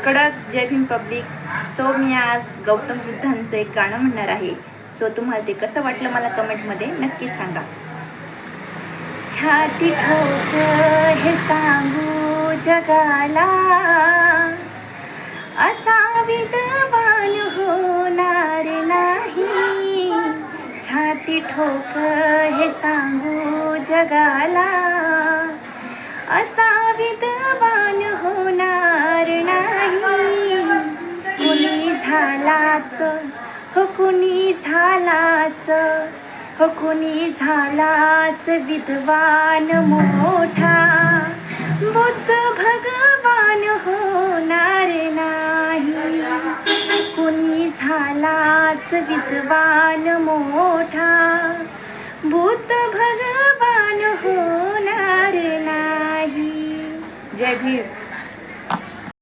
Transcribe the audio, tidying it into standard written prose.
कडक जय Bhim public. So मी आज गौतम बुद्धांचं एक गाणं म्हणणार आहे. सो तुम्हाला ते कसं वाटलं मला कमेंटमध्ये नक्की सांगा. छाती ठोक हे सांगू जगाला, असा विद्वान होणार नाही. छाती ठोक हे सांगू जगाला, असा विद्वान होणार नाही. कुणी झालाच हो, कुणी झालाच हो, कुणी झालाच विद्वान मोठा. बुद्ध भगवान होणार नाही. कुणी झालाच विद्वान मोठा, बुद्ध भगवान होणार नाही. जय भीम.